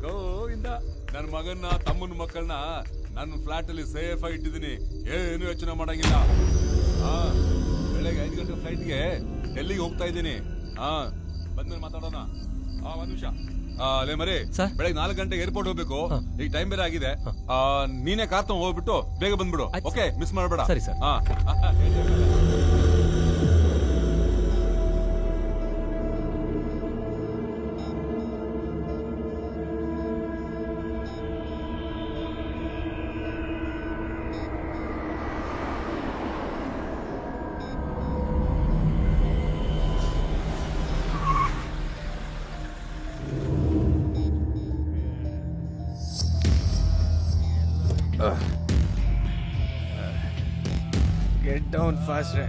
ಗೋವಿಂದ ನನ್ನ ಮಗನ್ನ ತಮ್ಮನ ಮಕ್ಕಳನ್ನ ನನ್ನ ಫ್ಲಾಟ್ ಅಲ್ಲಿ ಸೇಫ್ ಆಗಿ ಇಟ್ಟಿದ್ದೀನಿ. ಏನು ಯೋಚನೆ ಮಾಡಂಗಿಲ್ಲ. ಬೆಳಗ್ಗೆ 5 ಗಂಟೆ ಫ್ಲೈಟ್ಗೆ ಡೆಲ್ಲಿಗೆ ಹೋಗ್ತಾ ಇದ್ದೀನಿ. ಬಂದ್ಮೇಲೆ ಮಾತಾಡೋಣ. ಒಂದ್ ನಿಮಿಷ ಅಲ್ಲೇ ಮರಿ, ಬೆಳಗ್ಗೆ 4 ಗಂಟೆಗೆ ಏರ್ಪೋರ್ಟ್ ಹೋಗ್ಬೇಕು. ಈಗ ಟೈಮ್ ಬೇರೆ ಆಗಿದೆ. ನೀನೇ ಕಾರ್ ತಗೊಂಡ್ ಹೋಗ್ಬಿಟ್ಟು ಬೇಗ ಬಂದ್ಬಿಡು. ಓಕೆ, ಮಿಸ್ ಮಾಡಬೇಡ. ಸರಿ ಸರ್. Get down faster.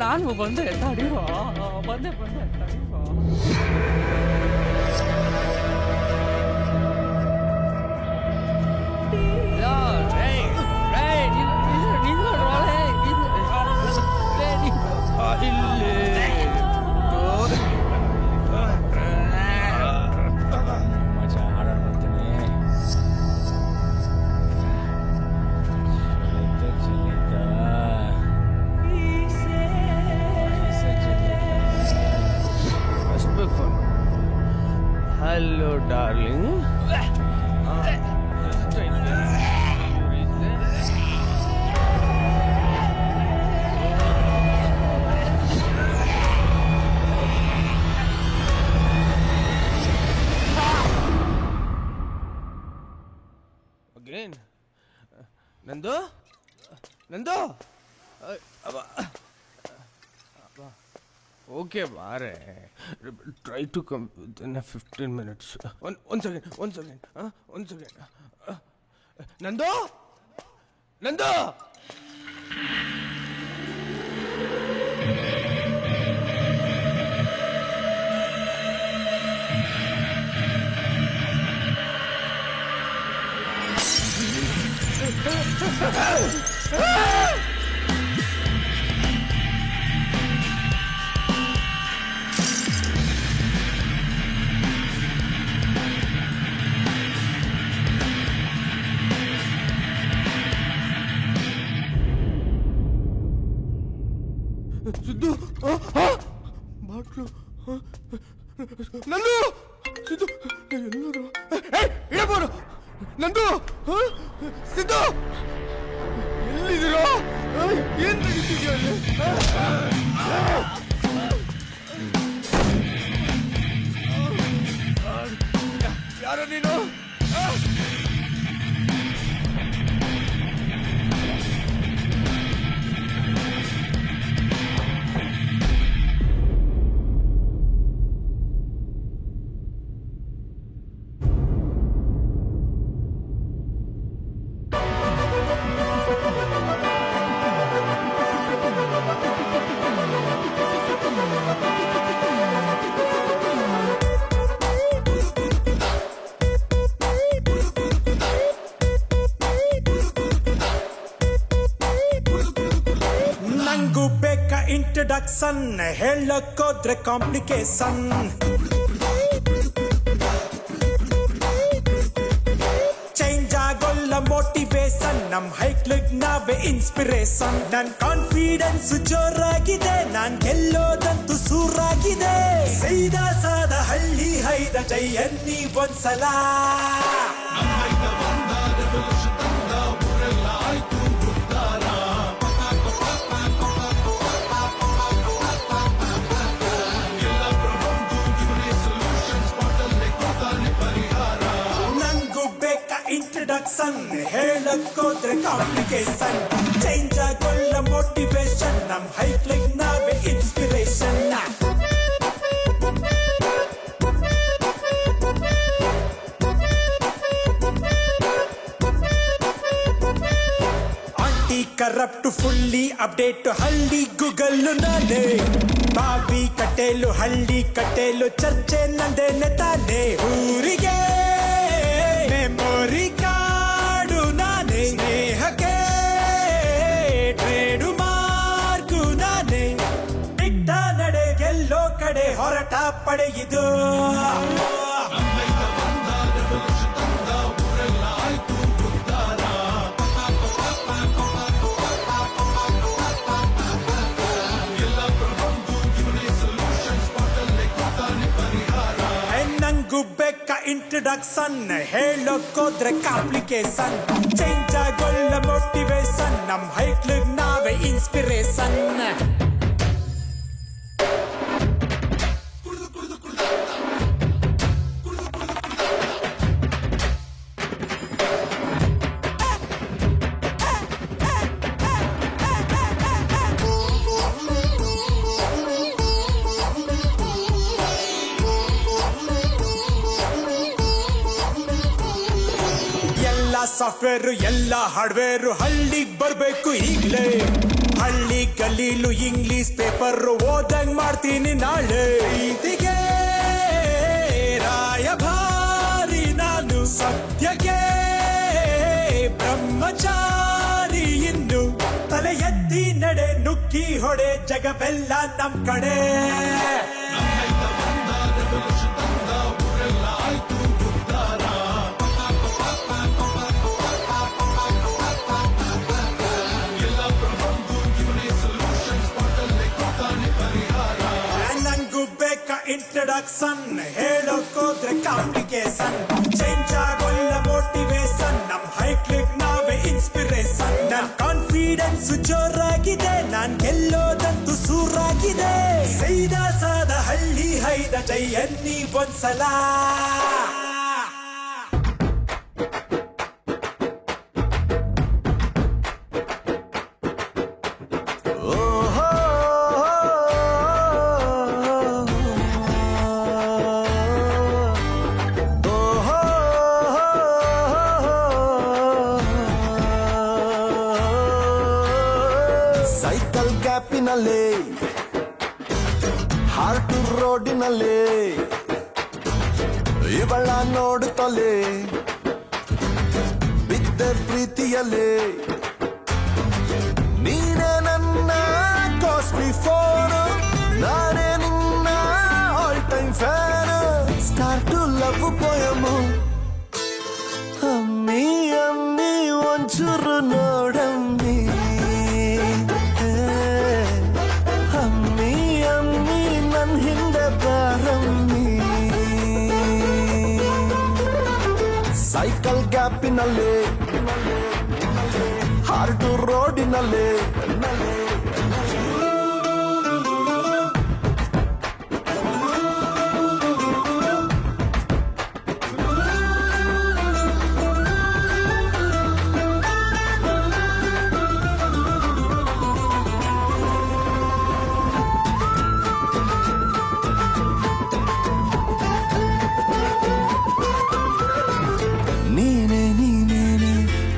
ನಾನು ಬಂದೆ ತಡೀರೋ, ಬಂದೆ ತಡೀರೋ. Hello, darling. Again. Nando? Okay, Bare. Try to come within 15 minutes. One second. One second. Nando? Sidhu, Nandu, Sidhu, hey, idaporo, Nandu, Sidhu, ಎಲ್ಲಿದ್ದೀರೋ? ಏನ್ ನಡೀತಿದ್ಯೋ ಅಲ್ಲಿ? ಯಾರೋ ನೀನು? ಇಂಟ್ರಡಕ್ಷನ್ ಹೇಳಕ್ಕೋದ್ರೆ ಕಾಂಪ್ಲಿಕೇಶನ್ ಚೇಂಜ್ ಆಗೋಲ್ಲ ಮೋಟಿವೇಶನ್ ನಮ್ ಹೈಕ್ಲಿಗ್ ನಾವೇ ಇನ್ಸ್ಪಿರೇಷನ್ ನನ್ ಕಾನ್ಫಿಡೆನ್ಸ್ ಜೋರಾಗಿದೆ ನಾನ್ ಗೆಲ್ಲೋದಂತೂ ಸೂರಾಗಿದೆ ಸೈದಾ ಸಾದ ಹಳ್ಳಿ ಹೈದ ಜೈ ಅನ್ನಿ ಒಂದ್ಸಲ ಇಂಟ್ರಡಕ್ಷನ್ ಹೇಳಕ್ಕೋದ್ರೆ ಕಾಂಪ್ಲಿಕೇಶನ್ ಚೇಂಜ್ ಆಗೋಲ್ಲ ಮೋಟಿವೇಶನ್ ನಮ್ ಹೈಕ್ಲಿಗ್ ನಾವೇ ಇನ್ಸ್ಪಿರೇಷನ್ ಕರಪ್ಟು ಫುಲ್ಲಿ ಅಪ್ಡೇಟ್ ಹಳ್ಳಿ ಗೂಗಲ್ ನಾನೇ ಬಾವಿ ಕಟೇಲು ಹಳ್ಳಿ ಕಟೇಲು ಚರ್ಚೆ ನಂದೇನೆ ತಾನೆ ಊರಿಗೆ ಮೆಮೊರಿ ಕಾರ್ಡು ನಾನೇ ಸ್ನೇಹಕ್ಕೆ ಟ್ರೇಡು ಮಾರ್ಕು ನಾನೇ ಬಿಟ್ಟ ನಡೆ ಗೆಲ್ಲೋ ಕಡೆ ಹೊರಟ ಪಡೆಯಿದು ಬೆಕ್ಕ ಇಂಟ್ರಡಕ್ಷನ್ ಹೇಳೋಕೋದ್ರೆ ಕಾಂಪ್ಲಿಕೇಶನ್ ಚೇಂಜ್ ಆಗೋಲ್ಲ ಮೋಟಿವೇಶನ್ ನಮ್ ಹೈಕ್ಲಿಗ್ ನಾವೇ ಇನ್ಸ್ಪಿರೇಷನ್ ಸಾಫ್ಟ್ವೇರ್ ಎಲ್ಲ ಹಾರ್ಡ್ವೇರ್ ಹಳ್ಳಿಗ್ ಬರ್ಬೇಕು ಈಗ್ಲೇ ಹಳ್ಳಿ ಗಲೀಲು ಇಂಗ್ಲಿಷ್ ಪೇಪರ್ ಓದಂಗ್ ಮಾಡ್ತೀನಿ ನಾಳೆ ಇದಿಗೆ ರಾಯಭಾರಿ ನಾನು ಸದ್ಯಕ್ಕೆ ಬ್ರಹ್ಮಚಾರಿ ಇನ್ನು ತಲೆ ಎತ್ತಿ ನಡೆ ನುಗ್ಗಿ ಹೊಡೆ ಜಗವೆಲ್ಲ ನಮ್ ಕಡೆ ಇಂಟ್ರಡಕ್ಷನ್ ಹೇಳೋಕೋದ್ರೆ ಕಾಂಪ್ಲಿಕೇಶನ್ ಚೇಂಜ್ ಆಗೋಲ್ಲ ಮೋಟಿವೇಶನ್ ನಮ್ ಹೈಕ್ಲಿಗ್ ನಾವೇ ಇನ್ಸ್ಪಿರೇಷನ್ ನನ್ ಕಾನ್ಫಿಡೆನ್ಸ್ ಜೋರಾಗಿದೆ ನಾನ್ ಗೆಲ್ಲೋದಂತೂ ಸೂರಾಗಿದೆ ಸೈದಾ ಸಾದ ಹಳ್ಳಿ ಹೈದ ಜೈ ಎನ್ನಿ ಒಂದ್ಸಲ ಸೈಕಲ್ ಗ್ಯಾಪಿನಲ್ಲಿ ಹಾರ್ಟು ರೋಡಿನಲ್ಲಿ ಇವಳ ನೋಡುತ್ತಲೇ ಬಿದ್ದ ಪ್ರೀತಿಯಲ್ಲಿ ನೀನೇ ನನ್ನ ಕಾಸ್ಟ್ಲಿ ಫೋನ್ ನಾನೇ ನಿನ್ನ all time fan start to love poem ಅಮ್ಮಿ ಅಮ್ಮಿ ಒಂಚೂರು ನೋಡಮ್ಮಿ ಸೈಕಲ್ ಗ್ಯಾಪಿನಲ್ಲಿ ಹಾರ್ಟು ರೋಡಿನಲ್ಲಿ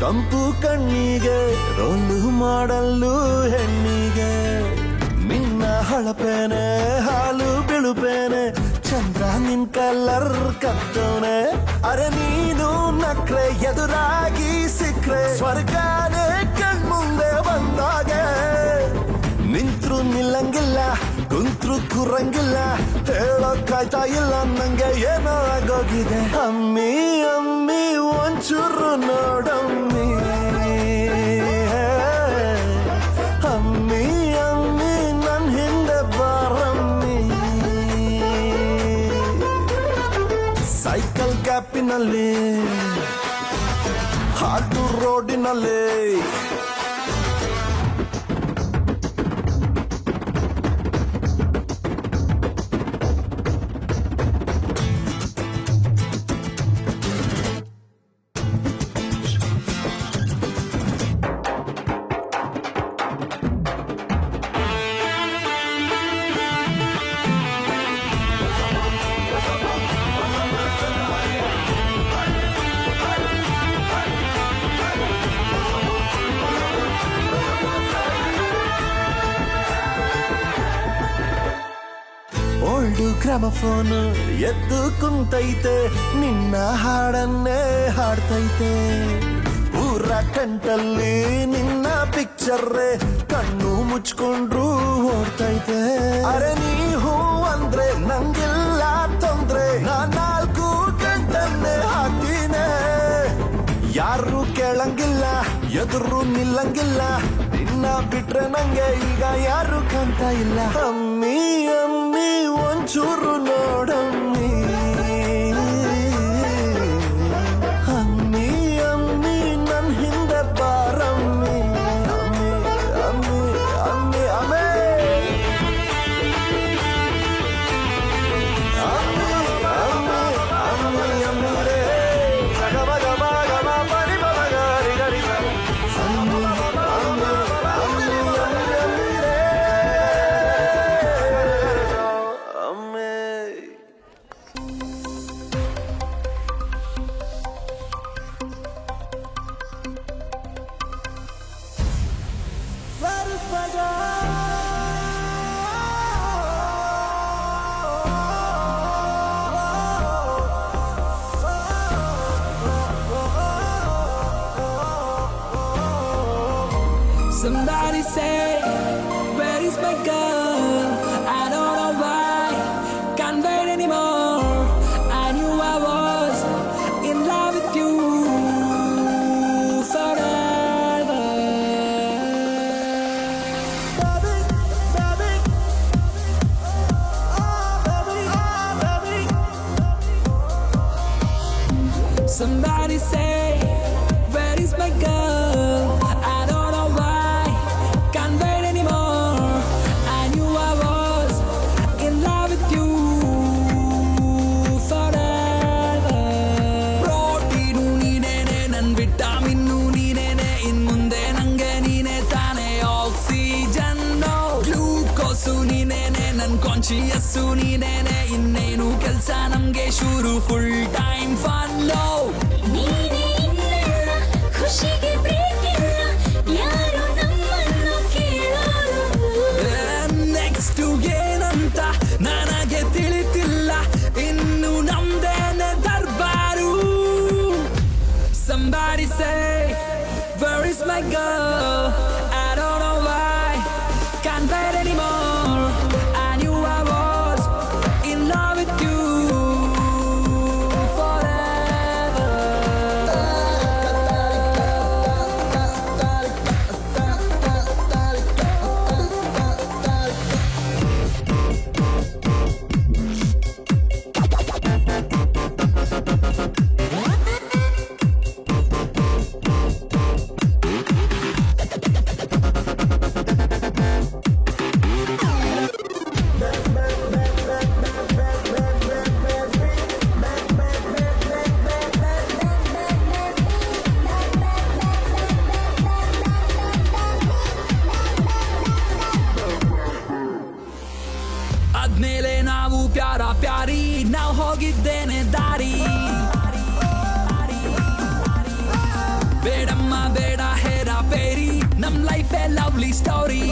ತಂಪು ಕಣ್ಣಿಗೆ ರೋಲು ಮಾಡಲು ಹೆಣ್ಣಿಗೆ ನಿನ್ನ ಹಳಪೇನೆ ಹಾಲು ಬಿಳುಪೇನೆ ಚಂದ್ರ ನಿನ್ ಕಲರ್ ಕತ್ತೋನೆ ಅರೆ ನೀನು ನಕ್ರೆ ಎದುರಾಗಿ ಸಿಕ್ರೆ ಸ್ವರ್ಗಾನೇ ಕಣ್ಮುಂದೆ ಬಂದಾಗೆ ನಿಂತ್ರು ನಿಲ್ಲಂಗಿಲ್ಲ ಕುಂತ್ರು ಕುರಂಗಿಲ್ಲ ಹೇಳೋಕ್ಕಾಯ್ತಾ ಇಲ್ಲ ನಂಗೆ ಏನೋ ಆಗೋಗಿದೆ ಅಮ್ಮಿ ಅಮ್ಮಿ ಒಂಚೂರು ನೋಡಮ್ಮಿ ಅಮ್ಮಿ ಅಮ್ಮಿ ನನ್ ಹಿಂದೆ ಬಾರಮ್ಮಿ ಸೈಕಲ್ ಗ್ಯಾಪಿನಲ್ಲಿ ಹಾರ್ಟು ರೋಡಿನಲ್ಲಿ ಓಲ್ಡು ಗ್ರಾಮಫೋನ್ ಎದ್ದು ಕುಂತೈತೆ ನಿನ್ನ ಹಾಡನ್ನೇ ಹಾಡ್ತೈತೆ ಊರ ಟೆಂಟಲ್ಲಿ ನಿನ್ನ ಪಿಕ್ಚರ್ರೆ ಕಣ್ಣು ಮುಚ್ಕೊಂಡ್ರು ಓಡ್ತೈತೆ ಅರೆ ನೀ ಹೂ ಅಂದ್ರೆ ನಂಗಿಲ್ಲ ತೊಂದ್ರೆ ನಾಲ್ಕು ಗಂಟನ್ನೇ ಹಾಕ್ತೀನಿ ಯಾರು ಕೇಳಂಗಿಲ್ಲ ಎದುರು ನಿಲ್ಲಂಗಿಲ್ಲ ನಿನ್ನ ಬಿಟ್ರೆ ನಂಗೆ ಈಗ ಯಾರು ಕಾಣ್ತ ಇಲ್ಲ ಅಮ್ಮಿ ಅಮ್ಮಿ ಒಂಚೂರು ನೋಡಮ್ಮಿ ಅಮ್ಮಿ ಅಮ್ಮಿ ನನ್ ಹಿಂದೆ ಬಾರಮ್ಮಿ ಅಮ್ಮಿ ಅಮ್ಮಿ ಅಮ್ಮಿ ಅಮ್ಮೇ ಅಮ್ಮಿ ಅಮ್ಮಿ ಅಮ್ಮಿ ಅಮ್ಮಿ ರೇ ಗಮ ಗಮ ಗಮ ಪರಿ ಬಮ ಗರಿ ಗರಿ ಅಮ್ಮಿ ಅಮ್ಮಿ ಅಮ್ಮಿ ಅಮ್ಮಿ ಅಮ್ಮಿ ರೇ ಅಮ್ಮಿ Somebody say, where is my girl? I don't know why, can't wait anymore. I knew I was in love with you forever. Baby, baby, oh baby, somebody say, where is my girl? I don't know why, can't wait anymore. I knew I was in love with you forever. Protein ನೀನೇನೆ ನನ್ vitamin ನೀನೇನೆ ಇನ್ ಮುಂದೆ ನಂಗೆ ನೀನೆ ತಾನೆ oxygen glucose ನೀನೇನೆ ನನ್ conscious ನೀನೇನೆ ಇನ್ನೇನು ಕೆಲ್ಸ ನಮ್ಗೆ ಶುರು ಫುಲ್ ಟೈಮ್ ಫನ್ ನೀನೇ ಇನ್ನಲ್ಲ ಖುಷಿಗೆ ಬ್ರೇಕ್ ಇಲ್ಲ ಯಾರು ನಮ್ಮನ್ನು ಕೇಳೋರು ನೆಕ್ಸ್ಟ್ ಏನಂತ ನನಗೆ ತಿಳಿತಿಲ್ಲ ಇನ್ನು ನಮ್ದೇನೆ ದರ್ಬಾರು Somebody say, where is my girl? I don't know why, can't wait anymore. I knew I was in love with you forever. ಆದ್ಮೇಲೆ ನಾವು ಪ್ಯಾರ ಪ್ಯಾರಿ ನಾವು ಹೋಗಿದ್ದೇನೆ ದಾರಿ ಬೇಡಮ್ಮ ಬೇಡ ಹೇರ ಪೇರಿ ನಮ್ ಲೈಫ್ ಲವ್ಲಿ ಸ್ಟೋರಿ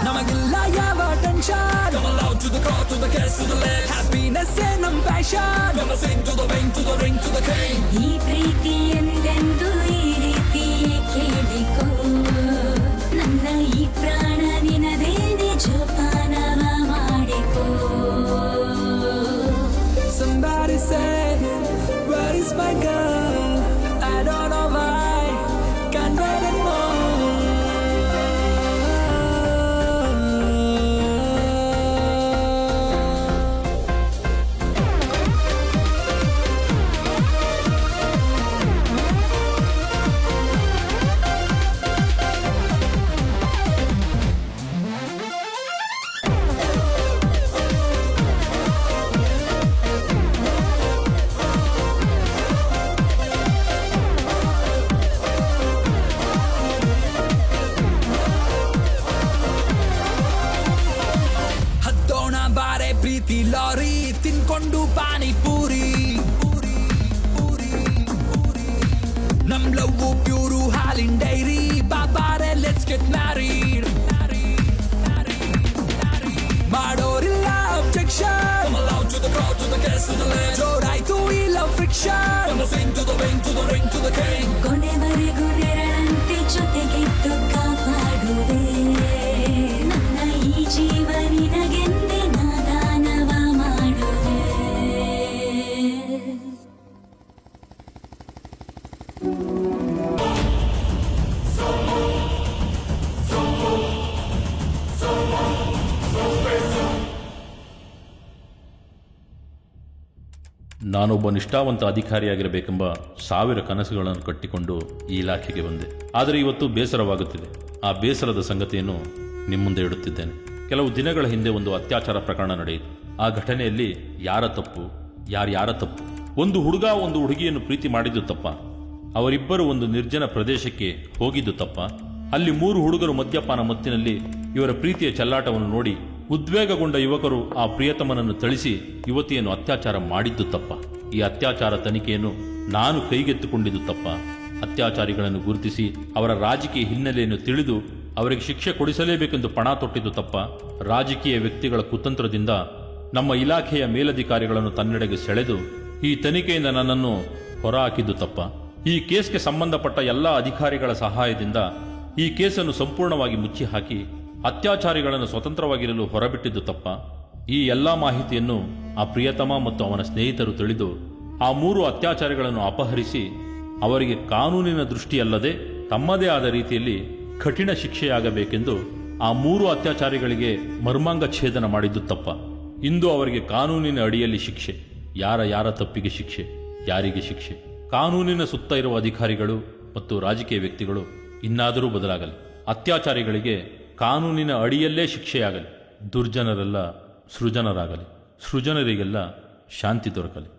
ನಮಗಿಲ್ಲ ಯಾವ tension Come along to the car, to the kiss, to the lips Happiness ನಮ್ passion Come and sing to the ring, to the ring, to the king ಈ ಪ್ರೀತಿ ಎಂದೆಂದು ಈ ರೀತಿಯೇ ಕೇಳಿಕೋ ನನ್ನ ಈ ಪ್ರಾಣ ನಿನದೇನೆ ಜೋಪಾನವ ಮಾಡಿಕೋ Somebody say, where is my girl? I don't know why, can't wait anymore. ಪ್ರೀತಿ ಲಾರಿ ತಿನ್ಕೊಂಡು ಪಾನಿಪೂರಿ ನಮ್ ಲವ್ ಪ್ಯೂರು ಹಾಲಿನ್ ಡೈರಿ ಬಾಬಾರೆ ಲೆಟ್ಸ್ ಗೆಟ್ ಮ್ಯಾರಿಡ್ ಜೋರಾಯ್ತು ಈ ಲವ್ ಫಿಕ್ಷನ್ ಕೊನೆವರೆಗೂ ನೆರಳಂತೆ ಜೊತೆಗಿದ್ದು ಕಾಪಾಡುವೆ ನನ್ನ ಈ ಜೀವ ನಿನಗೆಂದೇ ನಾದಾನವ ಮಾಡುವೆ ನಾನೊಬ್ಬ ನಿಷ್ಠಾವಂತ ಅಧಿಕಾರಿಯಾಗಿರಬೇಕೆಂಬ 1000 ಕನಸುಗಳನ್ನು ಕಟ್ಟಿಕೊಂಡು ಈ ಇಲಾಖೆಗೆ ಬಂದೆ. ಆದರೆ ಇವತ್ತು ಬೇಸರವಾಗುತ್ತಿದೆ. ಆ ಬೇಸರದ ಸಂಗತಿಯನ್ನು ನಿಮ್ಮ ಮುಂದೆ ಇಡುತ್ತಿದ್ದೇನೆ. ಕೆಲವು ದಿನಗಳ ಹಿಂದೆ ಒಂದು ಅತ್ಯಾಚಾರ ಪ್ರಕರಣ ನಡೆಯಿತು. ಆ ಘಟನೆಯಲ್ಲಿ ಯಾರ ತಪ್ಪು, ಯಾರ ತಪ್ಪು? ಒಂದು ಹುಡುಗ ಒಂದು ಹುಡುಗಿಯನ್ನು ಪ್ರೀತಿ ಮಾಡಿದ್ದು ತಪ್ಪ? ಅವರಿಬ್ಬರು ಒಂದು ನಿರ್ಜನ ಪ್ರದೇಶಕ್ಕೆ ಹೋಗಿದ್ದು ತಪ್ಪ? ಅಲ್ಲಿ 3 ಹುಡುಗರು ಮದ್ಯಪಾನ ಮತ್ತಿನಲ್ಲಿ ಇವರ ಪ್ರೀತಿಯ ಚೆಲ್ಲಾಟವನ್ನು ನೋಡಿ ಉದ್ವೇಗಗೊಂಡ ಯುವಕರು ಆ ಪ್ರಿಯತಮನನ್ನು ಥಳಿಸಿ ಯುವತಿಯನ್ನು ಅತ್ಯಾಚಾರ ಮಾಡಿದ್ದು ತಪ್ಪ? ಈ ಅತ್ಯಾಚಾರ ತನಿಖೆಯನ್ನು ನಾನು ಕೈಗೆತ್ತಿಕೊಂಡಿದ್ದು ತಪ್ಪ? ಅತ್ಯಾಚಾರಿಗಳನ್ನು ಗುರುತಿಸಿ ಅವರ ರಾಜಕೀಯ ಹಿನ್ನೆಲೆಯನ್ನು ತಿಳಿದು ಅವರಿಗೆ ಶಿಕ್ಷೆ ಕೊಡಿಸಲೇಬೇಕೆಂದು ಪಣ ತೊಟ್ಟಿದ್ದು ತಪ್ಪ? ರಾಜಕೀಯ ವ್ಯಕ್ತಿಗಳ ಕುತಂತ್ರದಿಂದ ನಮ್ಮ ಇಲಾಖೆಯ ಮೇಲಧಿಕಾರಿಗಳನ್ನು ತನ್ನೆಡೆಗೆ ಸೆಳೆದು ಈ ತನಿಖೆಯಿಂದ ನನ್ನನ್ನು ಹೊರಹಾಕಿದ್ದು ತಪ್ಪ? ಈ ಕೇಸ್ಗೆ ಸಂಬಂಧಪಟ್ಟ ಎಲ್ಲ ಅಧಿಕಾರಿಗಳ ಸಹಾಯದಿಂದ ಈ ಕೇಸನ್ನು ಸಂಪೂರ್ಣವಾಗಿ ಮುಚ್ಚಿ ಹಾಕಿ ಅತ್ಯಾಚಾರಿಗಳನ್ನು ಸ್ವತಂತ್ರವಾಗಿರಲು ಹೊರಬಿಟ್ಟಿದ್ದು ತಪ್ಪ? ಈ ಎಲ್ಲ ಮಾಹಿತಿಯನ್ನು ಆ ಪ್ರಿಯತಮ ಮತ್ತು ಅವನ ಸ್ನೇಹಿತರು ತಿಳಿದು ಆ 3 ಅತ್ಯಾಚಾರಿಗಳನ್ನು ಅಪಹರಿಸಿ ಅವರಿಗೆ ಕಾನೂನಿನ ದೃಷ್ಟಿಯಲ್ಲದೆ ತಮ್ಮದೇ ಆದ ರೀತಿಯಲ್ಲಿ ಕಠಿಣ ಶಿಕ್ಷೆಯಾಗಬೇಕೆಂದು ಆ 3 ಅತ್ಯಾಚಾರಿಗಳಿಗೆ ಮರ್ಮಾಂಗ ಛೇದನ ಮಾಡಿದ್ದು ತಪ್ಪ? ಇಂದು ಅವರಿಗೆ ಕಾನೂನಿನ ಅಡಿಯಲ್ಲಿ ಶಿಕ್ಷೆ. ಯಾರ ತಪ್ಪಿಗೆ ಶಿಕ್ಷೆ? ಯಾರಿಗೆ ಶಿಕ್ಷೆ? ಕಾನೂನಿನ ಸುತ್ತ ಇರುವ ಅಧಿಕಾರಿಗಳು ಮತ್ತು ರಾಜಕೀಯ ವ್ಯಕ್ತಿಗಳು ಇನ್ನಾದರೂ ಬದಲಾಗಲಿ. ಅತ್ಯಾಚಾರಿಗಳಿಗೆ ಕಾನೂನಿನ ಅಡಿಯಲ್ಲೇ ಶಿಕ್ಷೆಯಾಗಲಿ. ದುರ್ಜನರೆಲ್ಲ ಸೃಜನರಾಗಲಿ. ಸೃಜನರಿಗೆಲ್ಲ ಶಾಂತಿ ದೊರಕಲಿ.